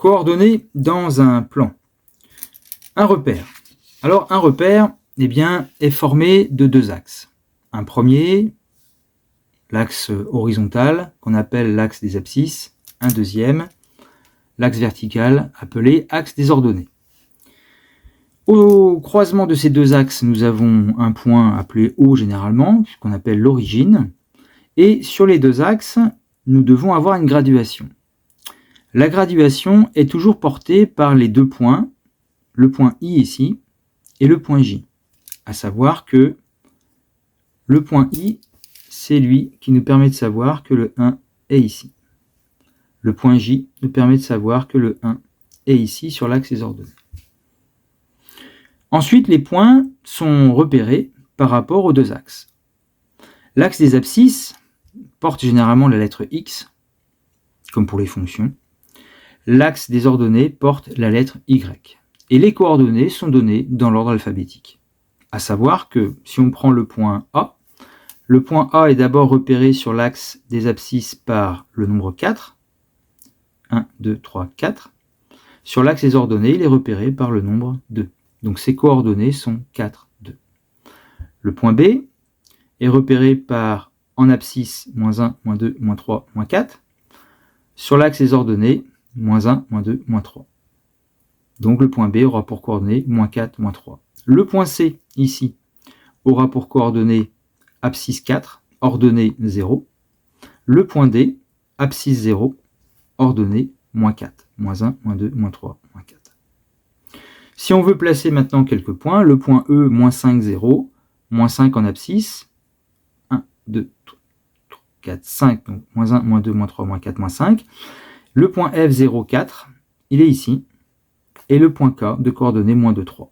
Coordonnées dans un plan. Un repère. Alors un repère est formé de deux axes. Un premier, l'axe horizontal qu'on appelle l'axe des abscisses. Un deuxième, l'axe vertical appelé axe des ordonnées. Au croisement de ces deux axes, nous avons un point appelé O généralement, qu'on appelle l'origine. Et sur les deux axes, nous devons avoir une graduation. La graduation est toujours portée par les deux points, le point I ici et le point J. À savoir que le point I, c'est lui qui nous permet de savoir que le 1 est ici. Le point J nous permet de savoir que le 1 est ici sur l'axe des ordonnées. Ensuite, les points sont repérés par rapport aux deux axes. L'axe des abscisses porte généralement la lettre X, comme pour les fonctions. L'axe des ordonnées porte la lettre Y. Et les coordonnées sont données dans l'ordre alphabétique. À savoir que si on prend le point A est d'abord repéré sur l'axe des abscisses par le nombre 4. 1, 2, 3, 4. Sur l'axe des ordonnées, il est repéré par le nombre 2. Donc ses coordonnées sont 4, 2. Le point B est repéré par, en abscisse, -1, -2, -3, -4. Sur l'axe des ordonnées, -1, -2, -3. Donc le point B aura pour coordonnées -4, -3. Le point C, ici, aura pour coordonnées abscisse 4, ordonnée 0. Le point D, abscisse 0, ordonnée -4, -1, -2, -3, -4. Si on veut placer maintenant quelques points, le point E, -5, 0, -5 en abscisse, 1, 2, 3, 4, 5, donc -1, -2, -3, -4, -5. Le point F, 0, 4, il est ici. Et le point K de coordonnées -2, 3.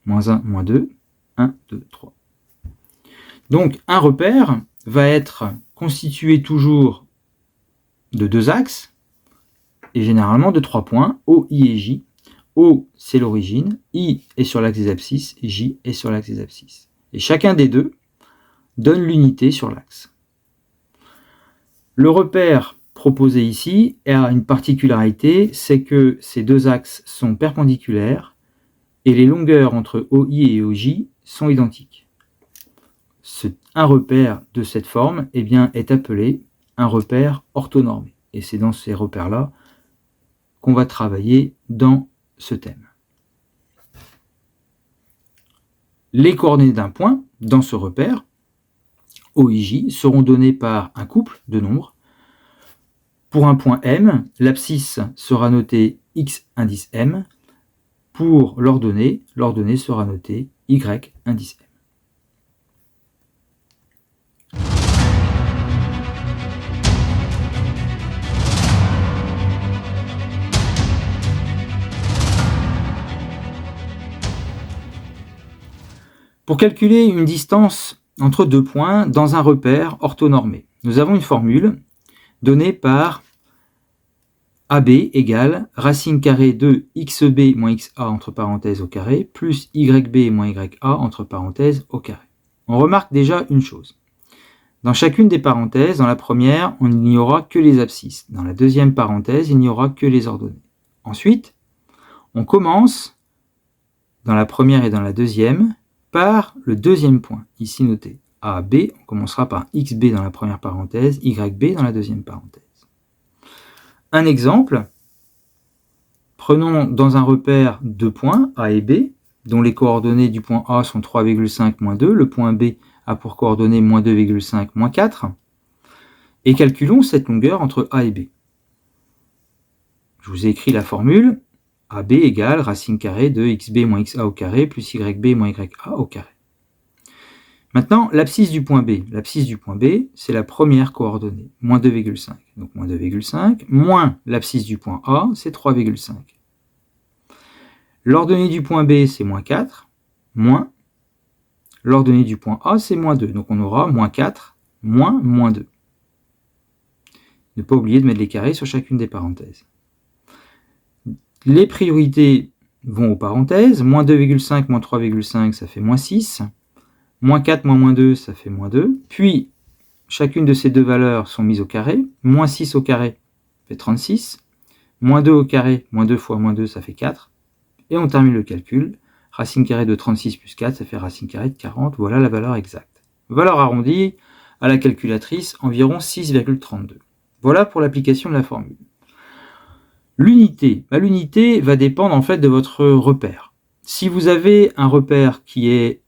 -1, -2, 1, 2, 3. Donc un repère va être constitué toujours de deux axes, et généralement de 3 points, O, I et J. O, c'est l'origine, I est sur l'axe des abscisses, et J est sur l'axe des abscisses. Et chacun des deux donne l'unité sur l'axe. Le repère proposé ici a une particularité, c'est que ces deux axes sont perpendiculaires et les longueurs entre OI et OJ sont identiques. Un repère de cette forme est appelé un repère orthonormé. Et c'est dans ces repères-là qu'on va travailler dans ce thème. Les coordonnées d'un point dans ce repère, OIJ, seront données par un couple de nombres. Pour un point M, l'abscisse sera notée X indice M. Pour l'ordonnée sera notée Y indice M. Pour calculer une distance entre deux points dans un repère orthonormé, nous avons une formule donnée par AB égale racine carrée de xb moins xa entre parenthèses au carré plus yb moins ya entre parenthèses au carré. On remarque déjà une chose. Dans chacune des parenthèses, dans la première, il n'y aura que les abscisses. Dans la deuxième parenthèse, il n'y aura que les ordonnées. Ensuite, on commence, dans la première et dans la deuxième, par le deuxième point, ici noté. AB, on commencera par xb dans la première parenthèse, yb dans la deuxième parenthèse. Un exemple, prenons dans un repère deux points, A et B, dont les coordonnées du point A sont 3,5, -2, le point B a pour coordonnées -2,5, -4, et calculons cette longueur entre A et B. Je vous ai écrit la formule, AB égale racine carrée de xb moins xa au carré plus yb moins ya au carré. Maintenant, l'abscisse du point B. L'abscisse du point B, c'est la première coordonnée, -2,5. Donc -2,5, moins l'abscisse du point A, c'est 3,5. L'ordonnée du point B, c'est -4, moins. L'ordonnée du point A, c'est -2. Donc on aura -4, moins -2. Ne pas oublier de mettre les carrés sur chacune des parenthèses. Les priorités vont aux parenthèses. -2,5, -3,5, ça fait -6. -4, -2, ça fait -2. Puis, chacune de ces deux valeurs sont mises au carré. -6 au carré fait 36. moins 2 au carré, moins 2 fois moins 2, ça fait 4. Et on termine le calcul. Racine carrée de 36 plus 4, ça fait racine carrée de 40. Voilà la valeur exacte. Valeur arrondie à la calculatrice, environ 6,32. Voilà pour l'application de la formule. L'unité. L'unité va dépendre en fait de votre repère. Si vous avez un repère qui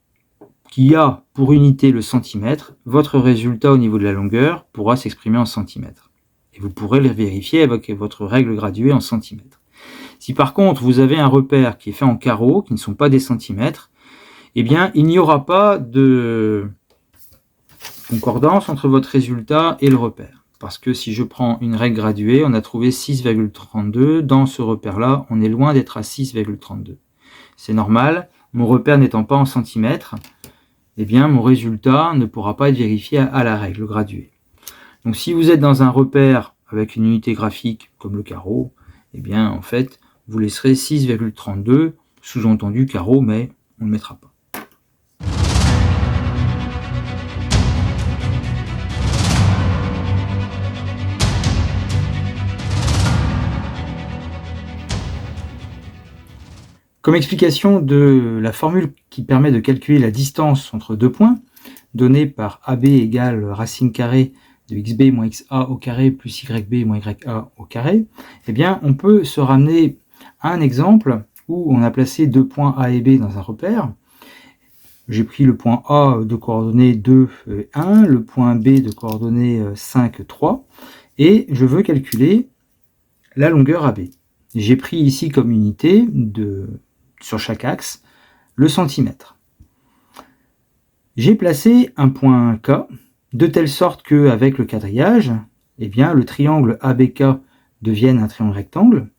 a pour unité le centimètre, votre résultat au niveau de la longueur pourra s'exprimer en centimètres. Et vous pourrez le vérifier avec votre règle graduée en centimètres. Si par contre vous avez un repère qui est fait en carreaux, qui ne sont pas des centimètres, eh bien il n'y aura pas de concordance entre votre résultat et le repère. Parce que si je prends une règle graduée, on a trouvé 6,32. Dans ce repère-là, on est loin d'être à 6,32. C'est normal, mon repère n'étant pas en centimètres, eh bien mon résultat ne pourra pas être vérifié à la règle graduée. Donc si vous êtes dans un repère avec une unité graphique comme le carreau, eh bien en fait, vous laisserez 6,32, sous-entendu carreau, mais on ne le mettra pas. Comme explication de la formule qui permet de calculer la distance entre deux points, donnée par AB égale racine carrée de xb moins xa au carré plus yb moins ya au carré, eh bien on peut se ramener à un exemple où on a placé deux points A et B dans un repère. J'ai pris le point A de coordonnées 2, 1, le point B de coordonnées 5, 3, et je veux calculer la longueur AB. J'ai pris ici comme unité sur chaque axe le centimètre. J'ai placé un point K de telle sorte qu'avec le quadrillage, eh bien, le triangle ABK devienne un triangle rectangle.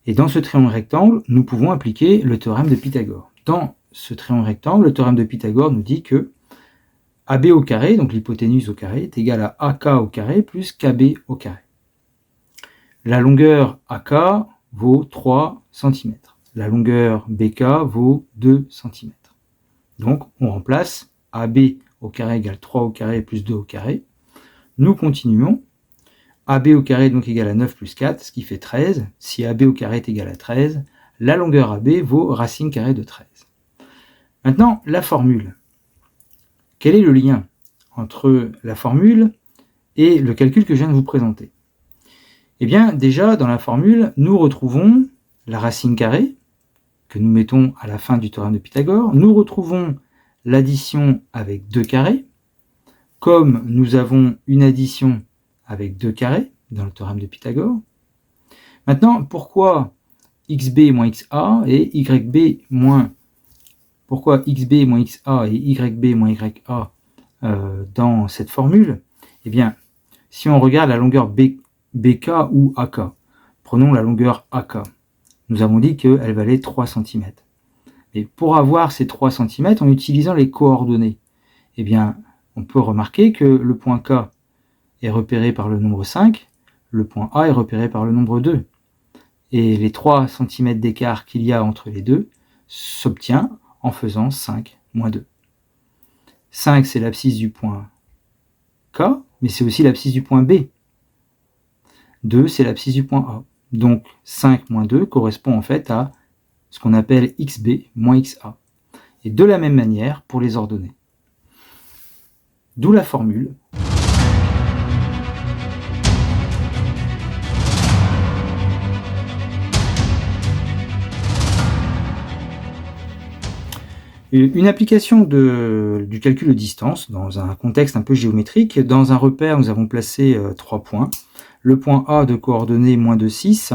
Et dans ce triangle rectangle, nous pouvons appliquer le théorème de Pythagore. Dans ce triangle rectangle, le théorème de Pythagore nous dit que AB au carré, donc l'hypoténuse au carré, est égal à AK au carré plus KB au carré. La longueur AK vaut 3 cm. La longueur BK vaut 2 cm. Donc, on remplace AB au carré égale 3 au carré plus 2 au carré. Nous continuons. AB au carré donc égale à 9 plus 4, ce qui fait 13. Si AB au carré est égal à 13, la longueur AB vaut racine carrée de 13. Maintenant, la formule. Quel est le lien entre la formule et le calcul que je viens de vous présenter? Eh bien, déjà, dans la formule, nous retrouvons la racine carrée, que nous mettons à la fin du théorème de Pythagore. Nous retrouvons l'addition avec 2 carrés. Comme nous avons une addition avec 2 carrés dans le théorème de Pythagore. Maintenant, pourquoi xb moins xa et yb moins... Pourquoi xb moins xa et yb moins ya dans cette formule? Eh bien, si on regarde la longueur bk ou ak, prenons la longueur ak. Nous avons dit qu'elle valait 3 cm. Et pour avoir ces 3 cm, en utilisant les coordonnées, eh bien, on peut remarquer que le point K est repéré par le nombre 5, le point A est repéré par le nombre 2. Et les 3 cm d'écart qu'il y a entre les deux s'obtient en faisant 5 moins 2. 5, c'est l'abscisse du point K, mais c'est aussi l'abscisse du point B. 2, c'est l'abscisse du point A. Donc 5 moins 2 correspond en fait à ce qu'on appelle xb moins xa. Et de la même manière pour les ordonnées. D'où la formule. Une application du calcul de distance dans un contexte un peu géométrique. Dans un repère, nous avons placé 3 points. Le point A de coordonnées moins 2, 6,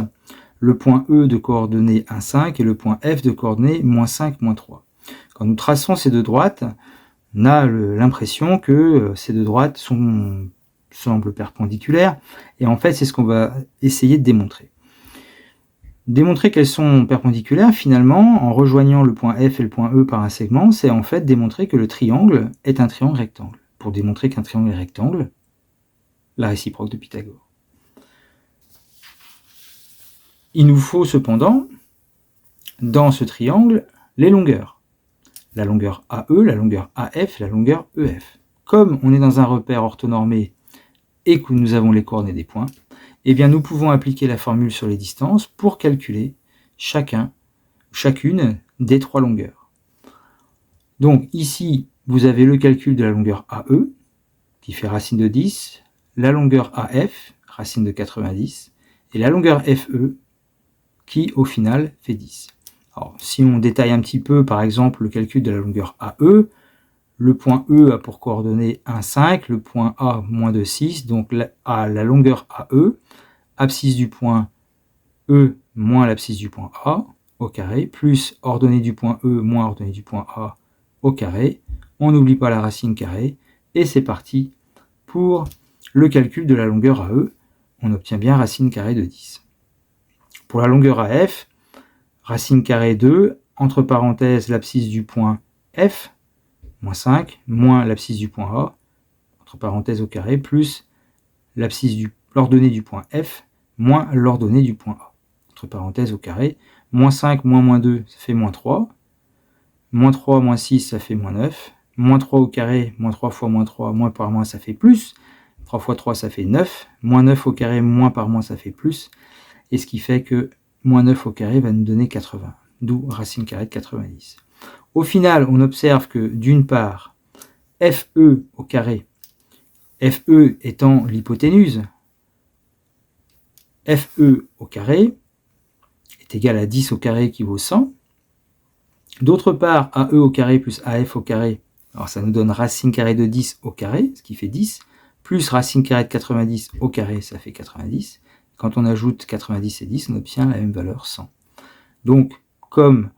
le point E de coordonnées 1, 5 et le point F de coordonnées moins 5, moins 3. Quand nous traçons ces deux droites, on a l'impression que ces deux droites semblent perpendiculaires, et en fait c'est ce qu'on va essayer de démontrer. Démontrer qu'elles sont perpendiculaires, finalement, en rejoignant le point F et le point E par un segment, c'est en fait démontrer que le triangle est un triangle rectangle. Pour démontrer qu'un triangle est rectangle, la réciproque de Pythagore. Il nous faut cependant, dans ce triangle, les longueurs. La longueur AE, la longueur AF, la longueur EF. Comme on est dans un repère orthonormé et que nous avons les coordonnées des points, eh bien, nous pouvons appliquer la formule sur les distances pour calculer chacune des 3 longueurs. Donc ici, vous avez le calcul de la longueur AE, qui fait racine de 10, la longueur AF, racine de 90, et la longueur FE, qui au final fait 10. Alors, si on détaille un petit peu, par exemple, le calcul de la longueur AE, le point E a pour coordonnées 1, 5, le point A, moins 2, 6, donc la longueur AE, abscisse du point E moins l'abscisse du point A au carré, plus ordonnée du point E moins ordonnée du point A au carré. On n'oublie pas la racine carrée, et c'est parti pour le calcul de la longueur AE. On obtient bien racine carrée de 10. Pour la longueur AF, racine carrée 2, entre parenthèses l'abscisse du point F, moins 5, moins l'abscisse du point A, entre parenthèses au carré, plus l'ordonnée du point F, moins l'ordonnée du point A, entre parenthèses au carré, moins 5, moins 2, ça fait moins 3, moins 3, moins 6, ça fait moins 9, moins 3 au carré, moins 3 fois moins 3, moins par moins, ça fait plus, 3 fois 3, ça fait 9, moins 9 au carré, moins par moins, ça fait plus, et ce qui fait que moins 9 au carré va nous donner 80, d'où racine carrée de 90. Au final, on observe que d'une part, FE au carré, FE étant l'hypoténuse, FE au carré est égal à 10 au carré qui vaut 100. D'autre part, AE au carré plus AF au carré, alors ça nous donne racine carrée de 10 au carré, ce qui fait 10, plus racine carrée de 90 au carré, ça fait 90. Quand on ajoute 90 et 10, on obtient la même valeur, 100. Donc, comme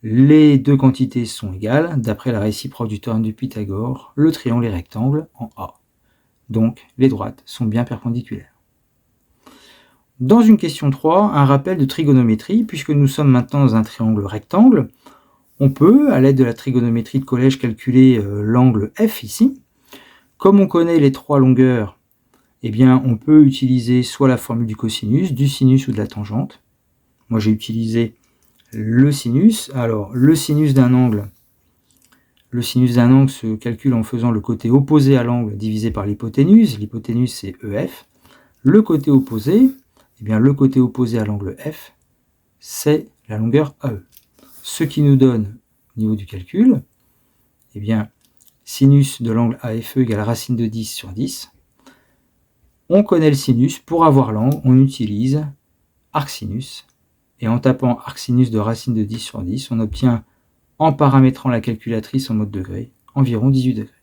les deux quantités sont égales, d'après la réciproque du théorème de Pythagore, le triangle est rectangle en A. Donc, les droites sont bien perpendiculaires. Dans une question 3, un rappel de trigonométrie, puisque nous sommes maintenant dans un triangle rectangle, on peut, à l'aide de la trigonométrie de collège, calculer l'angle F ici. Comme on connaît les 3 longueurs, eh bien, on peut utiliser soit la formule du cosinus, du sinus ou de la tangente. Moi, j'ai utilisé le sinus. Alors, le sinus d'un angle se calcule en faisant le côté opposé à l'angle divisé par l'hypoténuse. L'hypoténuse, c'est EF. Le côté opposé, eh bien, le côté opposé à l'angle F, c'est la longueur AE. Ce qui nous donne, au niveau du calcul, eh bien, sinus de l'angle AFE égale racine de 10 sur 10. On connaît le sinus. Pour avoir l'angle, on utilise arcsinus. Et en tapant arcsinus de racine de 10 sur 10, on obtient, en paramétrant la calculatrice en mode degré, environ 18 degrés.